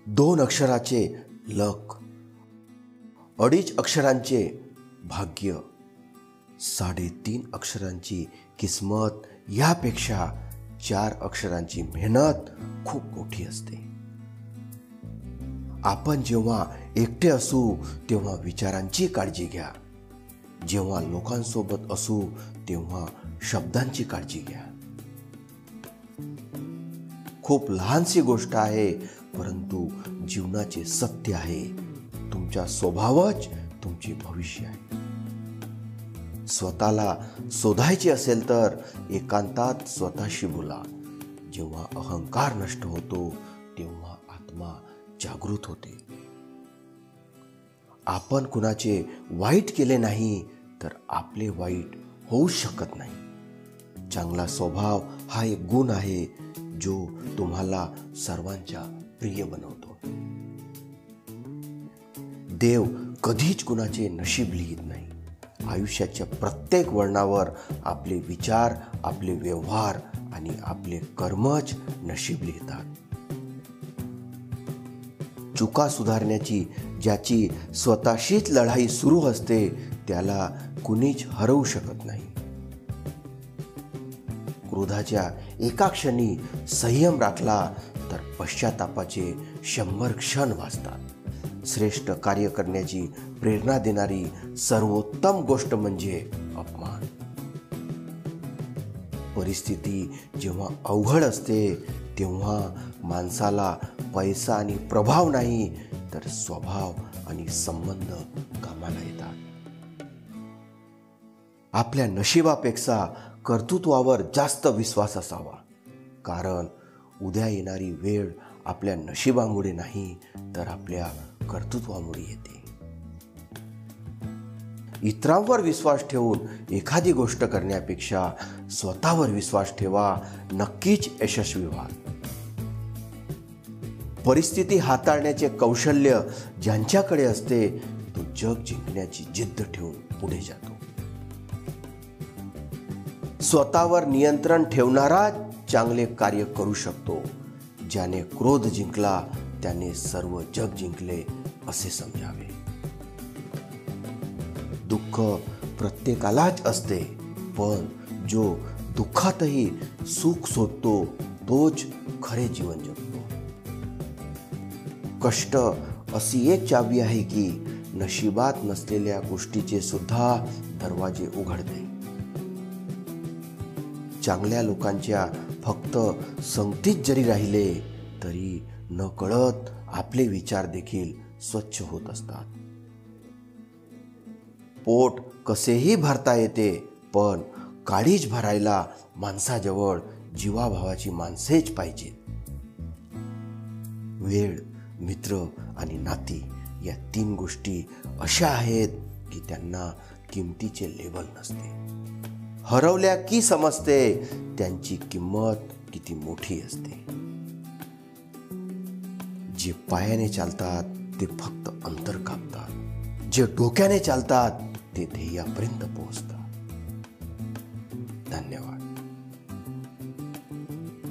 2 अक्षराचे लक, 2.5 अक्षरांचे भाग्य, 3.5 अक्षरांची किस्मत, यापेक्षा 4 अक्षरांची मेहनत खूप मोठी असते. आपण जेव्हा एकटे असू तेव्हा विचारांची काळजी घ्या. जेव्हा लोकांसोबत असू तेव्हा शब्दांची काळजी घ्या. खूप लहानशी गोष्ट आहे, परंतु जीवनाचे सत्य आहे. तुमचा स्वभावच तुमचे भविष्य आहे. स्वतःला शोधायचे असेल तर एकांतात स्वतःशी बोला. जेव्हा अहंकार नष्ट होतो तेव्हा आत्मा जागृत होते. आपण कुणाचे वाईट केले नाही तर आपले वाईट होऊ शकत नाही. चांगला स्वभाव हा एक गुण आहे जो तुम्हाला सर्वांच्या प्रिय बनवतो. देव कधीच कुणाचे नशीब लिहित नाही. आयुष्याच्या प्रत्येक वळणावर आपले विचार, आपले व्यवहार आणि आपले कर्मच नशीब लिहितात. चुका सुधारण्याची ज्याची स्वतःशीच लढाई सुरू असते त्याला कुणीच हरवू शकत नाही. क्रोधाच्या एका क्षणी संयम राखला तर पश्चातापाचे 100 क्षण वाचतात. श्रेष्ठ कार्य करण्याची प्रेरणा देणारी सर्वोत्तम गोष्ट म्हणजे अपमान. परिस्थिती जेव्हा अवघड असते तेव्हा माणसाला पैसा आणि प्रभाव नाही तर स्वभाव आणि संबंध कामाला येतात. आपल्या नशिबापेक्षा कर्तृत्वावर जास्त विश्वास असावा, कारण उद्या येणारी वेळ आपल्या नशिबामुळे नाही तर आपल्या कर्तृत्वामुळे येते. इतरांवर विश्वास ठेवून एखादी गोष्ट करण्यापेक्षा स्वतःवर विश्वास ठेवा. नक्कीच यशस्वी व्हाल. परिस्थिती हाताळण्याचे कौशल्य ज्यांच्याकडे असते तो जग जिंकण्याची जिद्द ठेवून पुढे जातो. स्वतःवर नियंत्रण दुसरा चांगले कार्य करू शकतो. ज्याने क्रोध जिंकला त्याने सर्व जग जिंकले असे समजावे. दुःख प्रत्येकालाच असते, पण जो दुःखातही सुख शोधतो तोच खरे जीवन जगतो. कष्ट अशी एक चावी आहे की नशिबात नसलेल्या गोष्टीचे सुद्धा दरवाजे उघडते. चांगल्या लोकांच्या फक्त संगतीत जरी राहिले तरी नकळत आपले विचार देखील स्वच्छ होत असतात. पोट कसेही भरता येते, पण काळीज भरायला माणसाजवळ जीवाभावाची माणसेच पाहिजेत. वेळ, मित्र आणि नाती या 3 गोष्टी अशा आहेत की त्यांना किमतीचे लेबल नसते. हरवल्या की समजते त्यांची किंमत किती मोठी असते. जे पायाने चालतात ते फक्त अंतर कापतात. जे डोक्याने चालतात ते ध्येयापर्यंत पोहोचतात. धन्यवाद.